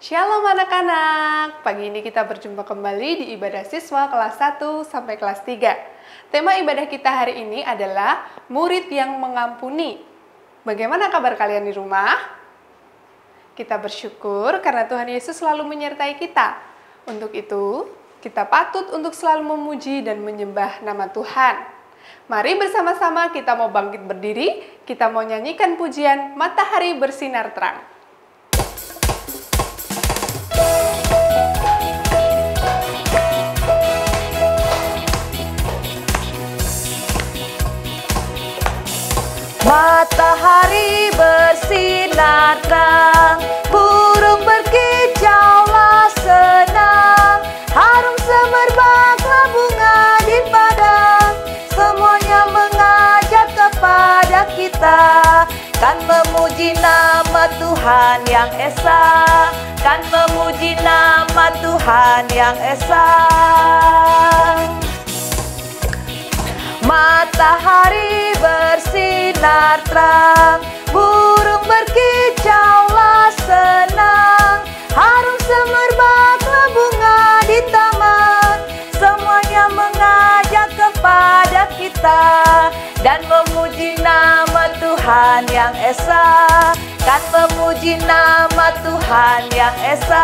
Shalom anak-anak, pagi ini kita berjumpa kembali di ibadah siswa kelas 1 sampai kelas 3. Tema ibadah kita hari ini adalah murid yang mengampuni. Bagaimana kabar kalian di rumah? Kita bersyukur karena Tuhan Yesus selalu menyertai kita. Untuk itu, kita patut untuk selalu memuji dan menyembah nama Tuhan. Mari bersama-sama kita mau bangkit berdiri, kita mau nyanyikan pujian Matahari Bersinar Terang. Matahari bersinar terang, burung berkicaulah senang, harum semerbaklah bunga di padang, semuanya mengajak kepada kita, kan memuji nama Tuhan yang esa, kan memuji nama Tuhan yang esa. Matahari bersinar terang, burung berkicaulah senang, harum semerbaklah bunga di taman, semuanya mengajak kepada kita, dan memuji nama Tuhan yang esa, kan memuji nama Tuhan yang esa.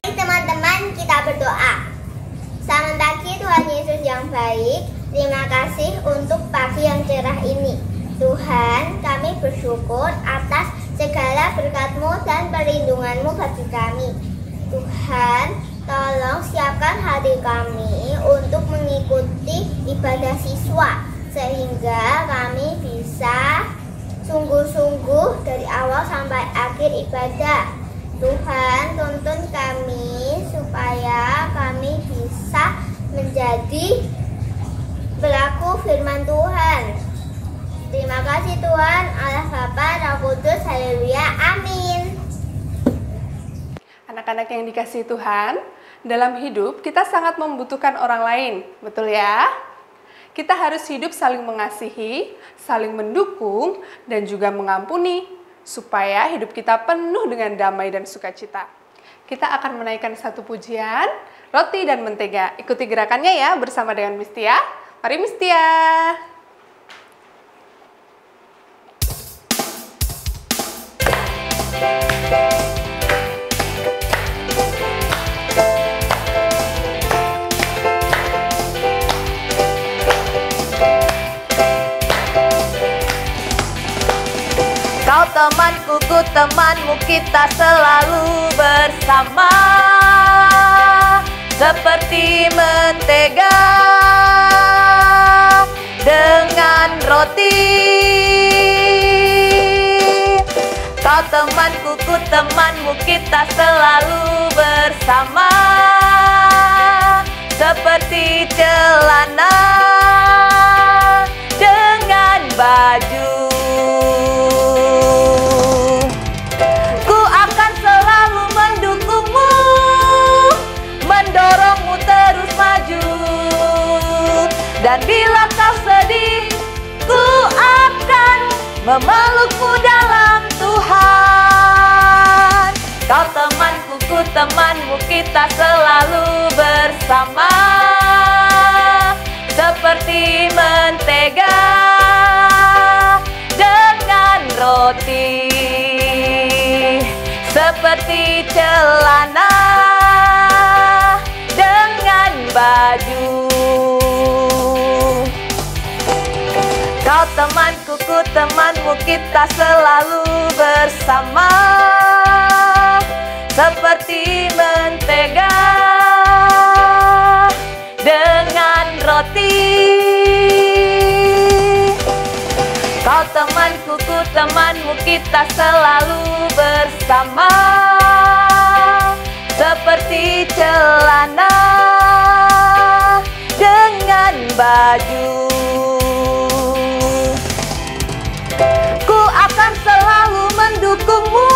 Teman-teman, kita berdoa. Selamat pagi Tuhan Yesus yang baik. Terima kasih untuk pagi yang cerah ini. Tuhan, kami bersyukur atas segala berkat-Mu dan perlindungan-Mu bagi kami. Tuhan, tolong siapkan hati kami untuk mengikuti ibadah siswa, sehingga kami bisa sungguh-sungguh dari awal sampai akhir ibadah. Tuhan, tuntun kami supaya kami bisa menjadi pelaku firman Tuhan. Terima kasih Tuhan, Allah Bapa, Roh Kudus, haleluya, amin. Anak-anak yang dikasihi Tuhan, dalam hidup kita sangat membutuhkan orang lain, betul ya? Kita harus hidup saling mengasihi, saling mendukung, dan juga mengampuni, supaya hidup kita penuh dengan damai dan sukacita. Kita akan menaikkan satu pujian, roti dan mentega. Ikuti gerakannya ya bersama dengan Miss Tia. Mari Miss Tia. Kau temanku, ku temanmu, kita selalu bersama, seperti mentega dengan roti. Kau temanku, ku temanmu, kita selalu bersama, seperti celana dengan baju. Dan bila kau sedih, ku akan memelukmu dalam Tuhan. Kau temanku, ku temanmu, kita selalu bersama, seperti mentega dengan roti, seperti celana dengan baju. Kau temanku, ku temanmu, kita selalu bersama, seperti mentega dengan roti. Kau temanku, ku temanmu, kita selalu bersama, seperti celana dengan baju. Ku akan selalu mendukungmu,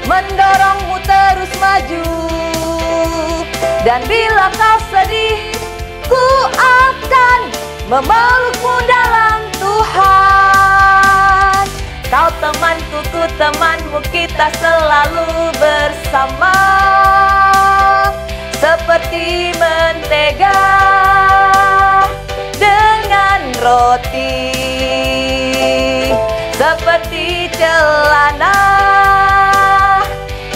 mendorongmu terus maju. Dan bila kau sedih, ku akan memelukmu dalam Tuhan. Kau temanku, ku temanmu, kita selalu bersama. Seperti mentega dengan roti, seperti celana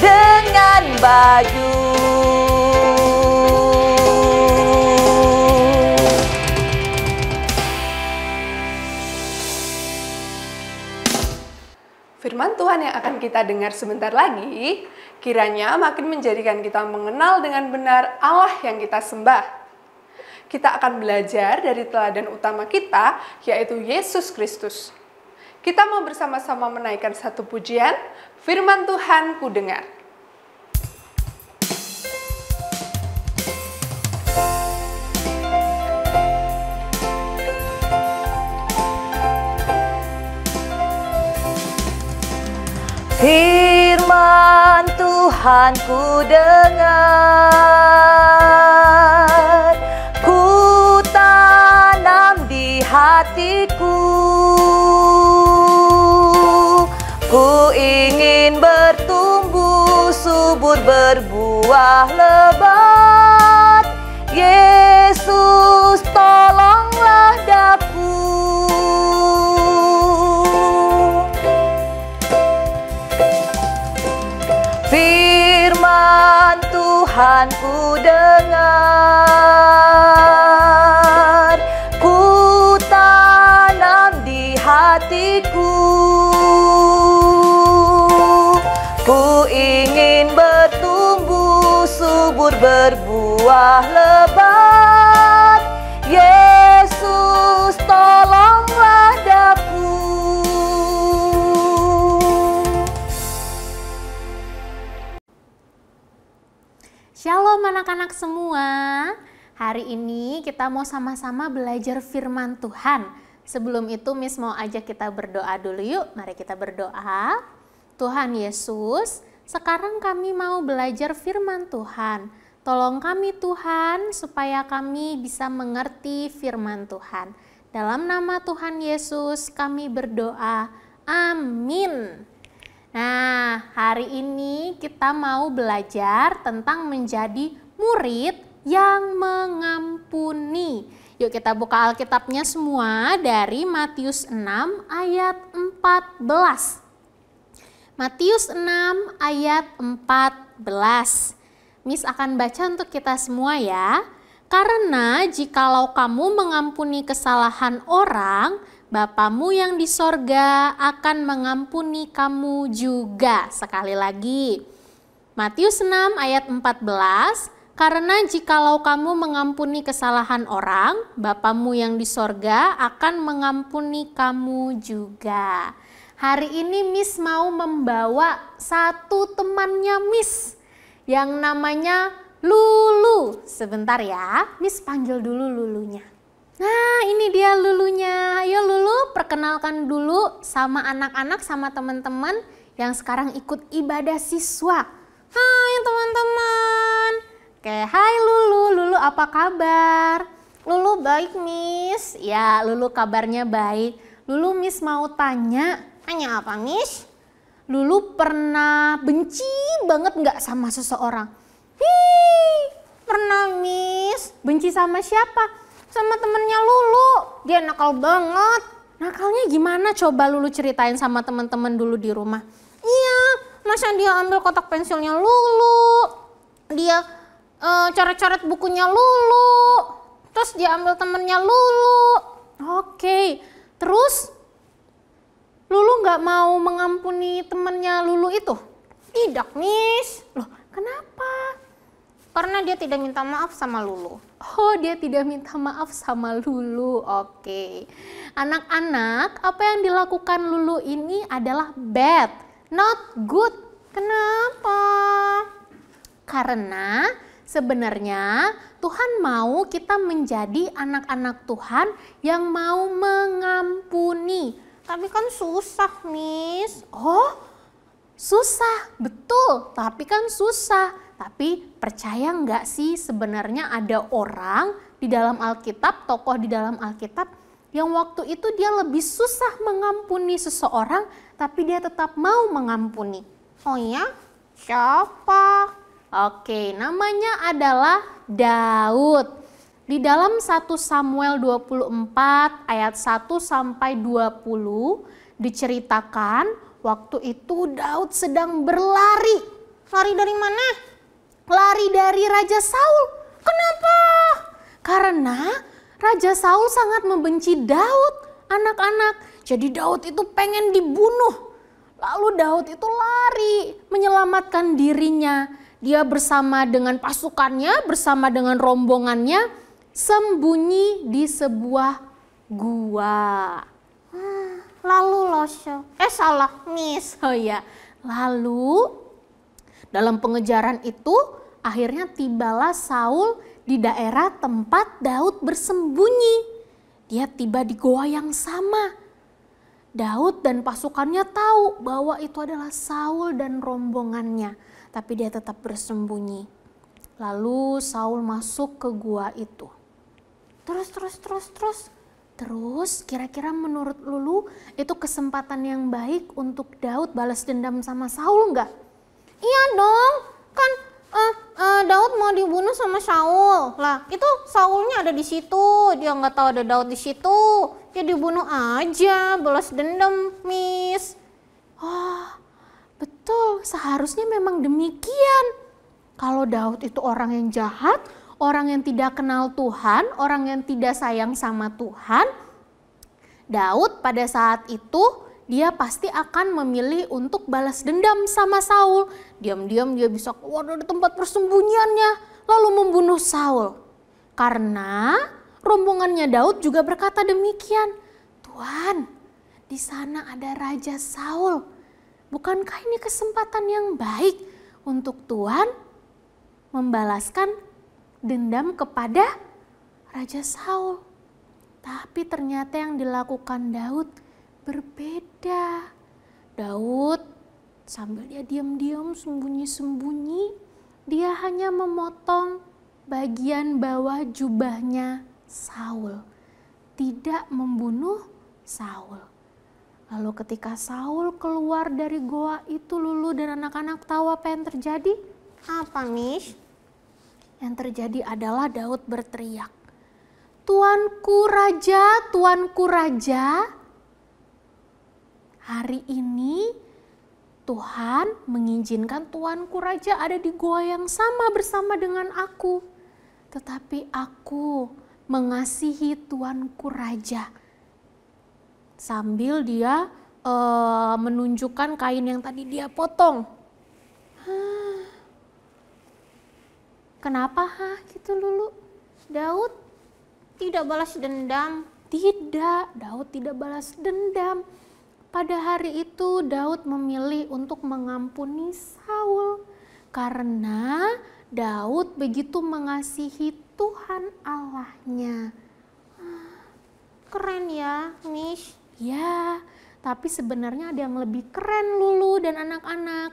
dengan baju. Firman Tuhan yang akan kita dengar sebentar lagi, kiranya makin menjadikan kita mengenal dengan benar Allah yang kita sembah. Kita akan belajar dari teladan utama kita, yaitu Yesus Kristus. Kita mau bersama-sama menaikkan satu pujian, Firman Tuhan ku dengar. Firman Tuhan ku dengar, ku tanam di hatiku. Ku ingin bertumbuh subur, berbuah lebat. Yesus, tolonglah daku. Firman Tuhan ku dengar, ku tanam di hatiku. Ku ingin bertumbuh subur, berbuah lebat. Yesus, tolonglah daku. Shalom anak-anak semua. Hari ini kita mau sama-sama belajar firman Tuhan. Sebelum itu Miss mau ajak kita berdoa dulu yuk. Mari kita berdoa. Tuhan Yesus, sekarang kami mau belajar firman Tuhan. Tolong kami Tuhan supaya kami bisa mengerti firman Tuhan. Dalam nama Tuhan Yesus kami berdoa. Amin. Nah, hari ini kita mau belajar tentang menjadi murid yang mengampuni. Yuk kita buka Alkitabnya semua dari Matius 6 ayat 14. Matius 6 ayat 14. Miss akan baca untuk kita semua ya. Karena jikalau kamu mengampuni kesalahan orang, Bapamu yang di sorga akan mengampuni kamu juga. Sekali lagi, Matius 6 ayat 14, karena jikalau kamu mengampuni kesalahan orang, Bapamu yang di sorga akan mengampuni kamu juga. Hari ini Miss mau membawa satu temannya Miss yang namanya Lulu. Sebentar ya, Miss panggil dulu Lulunya. Nah, ini dia Lulunya. Ayo Lulu, perkenalkan dulu sama anak-anak, sama teman-teman yang sekarang ikut ibadah siswa. Hai teman-teman. Oke, hai Lulu. Lulu apa kabar? Lulu baik, Miss. Ya, Lulu kabarnya baik. Lulu Miss mau tanya. Tanya apa, Miss? Lulu pernah benci banget nggak sama seseorang? Pernah, Miss. Benci sama siapa? Sama temennya Lulu, dia nakal banget. Nakalnya gimana? Coba Lulu ceritain sama teman-teman dulu di rumah. Iya, masa dia ambil kotak pensilnya Lulu, dia coret-coret bukunya Lulu, terus dia ambil temennya Lulu. Oke, terus Lulu nggak mau mengampuni temennya Lulu itu? Tidak, Miss. Loh, kenapa? Karena dia tidak minta maaf sama Lulu. Oh, dia tidak minta maaf sama Lulu. Oke. Anak-anak, apa yang dilakukan Lulu ini adalah bad, not good. Kenapa? Karena sebenarnya Tuhan mau kita menjadi anak-anak Tuhan yang mau mengampuni. Tapi kan susah, Miss. Oh, susah, betul. Tapi kan susah. Tapi percaya nggak sih sebenarnya ada orang di dalam Alkitab, tokoh di dalam Alkitab yang waktu itu dia lebih susah mengampuni seseorang, tapi dia tetap mau mengampuni. Oh ya? Siapa? Oke, namanya adalah Daud. Di dalam 1 Samuel 24 ayat 1 sampai 20 diceritakan waktu itu Daud sedang berlari. Lari dari mana? Lari dari Raja Saul. Kenapa? Karena Raja Saul sangat membenci Daud, anak-anak. Jadi Daud itu pengen dibunuh. Lalu Daud itu lari menyelamatkan dirinya. Dia bersama dengan pasukannya, bersama dengan rombongannya, sembunyi di sebuah gua. Lalu salah, Miss. Oh ya, lalu dalam pengejaran itu akhirnya tibalah Saul di daerah tempat Daud bersembunyi. Dia tiba di goa yang sama. Daud dan pasukannya tahu bahwa itu adalah Saul dan rombongannya, tapi dia tetap bersembunyi. Lalu Saul masuk ke gua itu. Terus kira-kira menurut Lulu itu kesempatan yang baik untuk Daud balas dendam sama Saul enggak? Iya dong, kan Daud mau dibunuh sama Saul. Lah itu Saulnya ada di situ, dia nggak tahu ada Daud di situ. Ya dibunuh aja, balas dendam, Miss. Oh, betul, seharusnya memang demikian. Kalau Daud itu orang yang jahat, orang yang tidak kenal Tuhan, orang yang tidak sayang sama Tuhan, Daud pada saat itu dia pasti akan memilih untuk balas dendam sama Saul. Diam-diam dia bisa keluar dari tempat persembunyiannya lalu membunuh Saul. Karena rombongannya Daud juga berkata demikian. Tuhan, di sana ada Raja Saul. Bukankah ini kesempatan yang baik untuk Tuhan membalaskan dendam kepada Raja Saul? Tapi ternyata yang dilakukan Daud berbeda. Daud sambil dia diam-diam sembunyi-sembunyi, dia hanya memotong bagian bawah jubahnya Saul, tidak membunuh Saul. Lalu ketika Saul keluar dari goa itu, Lulu dan anak-anak tahu apa yang terjadi? Apa, Miss? Yang terjadi adalah Daud berteriak, Tuanku Raja, Tuanku Raja. Hari ini Tuhan mengizinkan Tuanku Raja ada di goa yang sama bersama dengan aku. Tetapi aku mengasihi Tuanku Raja. Sambil dia menunjukkan kain yang tadi dia potong. Kenapa gitu Lulu? Daud tidak balas dendam. Tidak, Daud tidak balas dendam. Pada hari itu Daud memilih untuk mengampuni Saul karena Daud begitu mengasihi Tuhan Allahnya. Keren ya, Miss? Ya, tapi sebenarnya ada yang lebih keren Lulu dan anak-anak.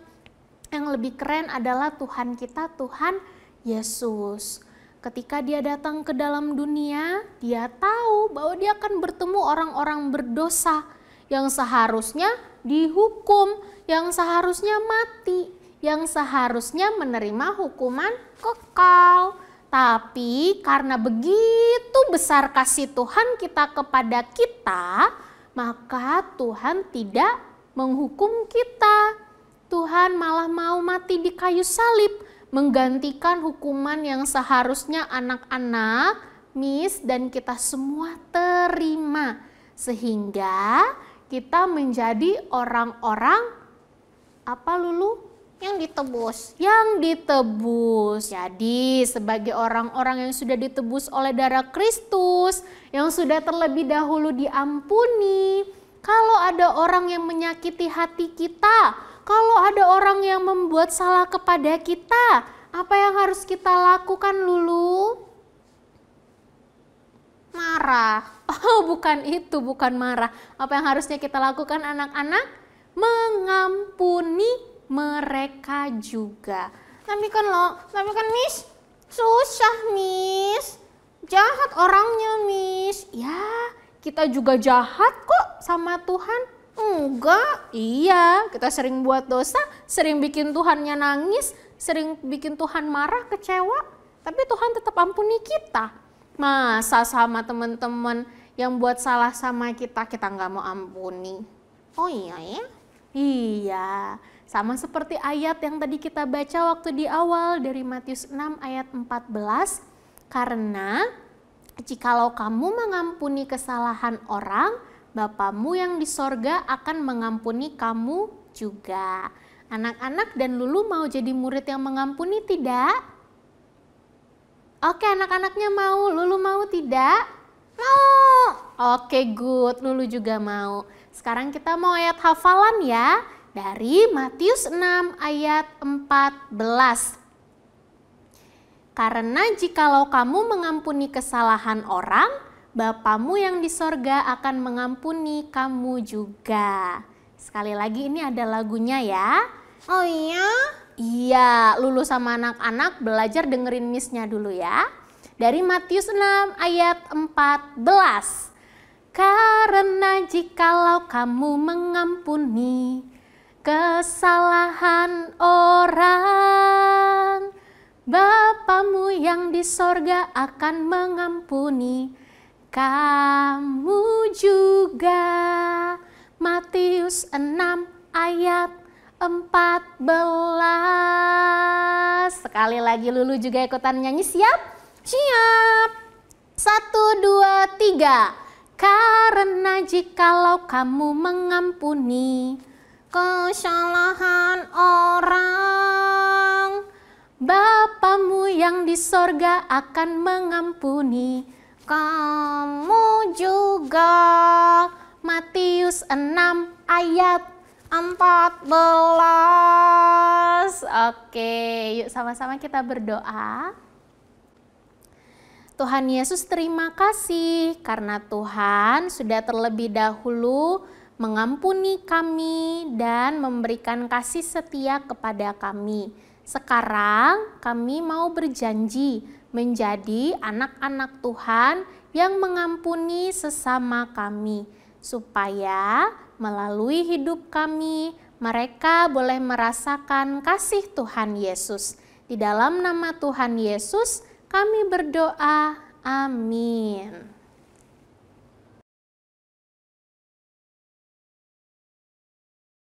Yang lebih keren adalah Tuhan kita, Tuhan Yesus. Ketika dia datang ke dalam dunia, dia tahu bahwa dia akan bertemu orang-orang berdosa yang seharusnya dihukum, yang seharusnya mati, yang seharusnya menerima hukuman kekal. Tapi karena begitu besar kasih Tuhan kita kepada kita, maka Tuhan tidak menghukum kita. Tuhan malah mau mati di kayu salib, menggantikan hukuman yang seharusnya anak-anak, Miss, dan kita semua terima. Sehingga kita menjadi orang-orang apa Lulu? Yang ditebus. Yang ditebus. Jadi sebagai orang-orang yang sudah ditebus oleh darah Kristus, yang sudah terlebih dahulu diampuni. Kalau ada orang yang menyakiti hati kita, kalau ada orang yang membuat salah kepada kita, apa yang harus kita lakukan Lulu? Marah. Oh, bukan itu, bukan marah. Apa yang harusnya kita lakukan anak-anak? Mengampuni mereka juga. Tapi kan Miss, susah Miss. Jahat orangnya Miss. Ya, kita juga jahat kok sama Tuhan. Enggak, iya, kita sering buat dosa, sering bikin Tuhannya nangis, sering bikin Tuhan marah, kecewa, tapi Tuhan tetap ampuni kita. Masa sama teman-teman yang buat salah sama kita, kita nggak mau ampuni? Oh iya ya? Iya, sama seperti ayat yang tadi kita baca waktu di awal dari Matius 6 ayat 14. Karena jikalau kamu mengampuni kesalahan orang, Bapamu yang di sorga akan mengampuni kamu juga. Anak-anak dan Lulu mau jadi murid yang mengampuni tidak? Oke, anak-anaknya mau, Lulu mau tidak? Mau. Oke, good, Lulu juga mau. Sekarang kita mau ayat hafalan ya, dari Matius 6 ayat 14. Karena jikalau kamu mengampuni kesalahan orang, Bapamu yang di sorga akan mengampuni kamu juga. Sekali lagi ini ada lagunya ya. Oh iya? Iya, Lulu sama anak-anak belajar dengerin Miss-nya dulu ya. Dari Matius 6 ayat 14. Karena jikalau kamu mengampuni kesalahan orang, Bapamu yang di sorga akan mengampuni kamu juga. Matius 6 ayat 14. Sekali lagi Lulu juga ikutan nyanyi, siap? Siap. 1, 2, 3. Karena jikalau kamu mengampuni kesalahan orang, Bapamu yang di sorga akan mengampuni kamu juga. Matius 6 ayat 14. Oke, yuk sama-sama kita berdoa. Tuhan Yesus, terima kasih karena Tuhan sudah terlebih dahulu mengampuni kami dan memberikan kasih setia kepada kami. Sekarang kami mau berjanji menjadi anak-anak Tuhan yang mengampuni sesama kami, supaya melalui hidup kami mereka boleh merasakan kasih Tuhan Yesus. Di dalam nama Tuhan Yesus kami berdoa, amin.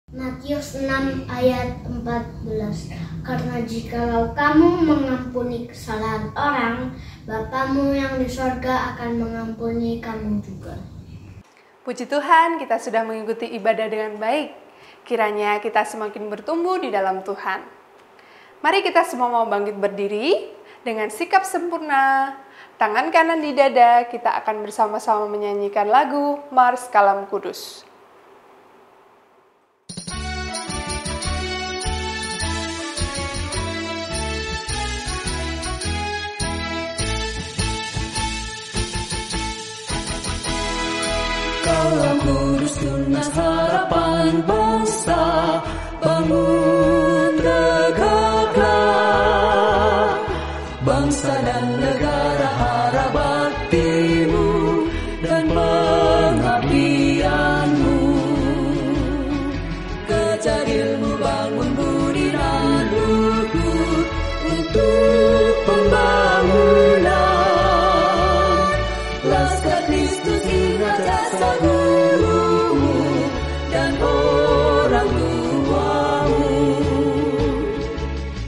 Matius 6 ayat 14. Karena jikalau kamu mengampuni kesalahan orang, Bapamu yang di sorga akan mengampuni kamu juga. Puji Tuhan, kita sudah mengikuti ibadah dengan baik. Kiranya kita semakin bertumbuh di dalam Tuhan. Mari kita semua mau bangkit berdiri. Dengan sikap sempurna, tangan kanan di dada, kita akan bersama-sama menyanyikan lagu Mars Kalam Kudus. Kalam Kudus tunas harapan bangsa, bangun tegaklah. Bangsa dan negara harap baktimu dan pengabdianmu. Kejar ilmu, bangun budi dan luhur untuk pembangunan. Laskar Kristus ingat jasa gurumu dan orang tuamu.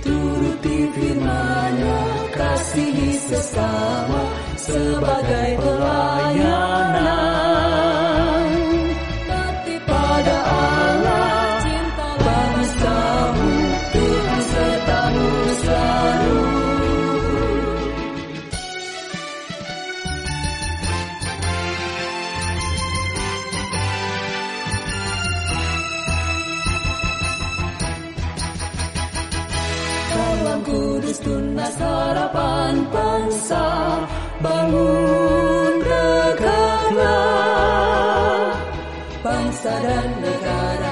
Turuti firman-Nya, kasihi sesama sebagai pelayanan. Taati pada Allah, bagus kamu, Tuhan sertamu selalu. Kalam Kudus tunas harapan bangsa, bangun tegaklah. Bangsa dan negara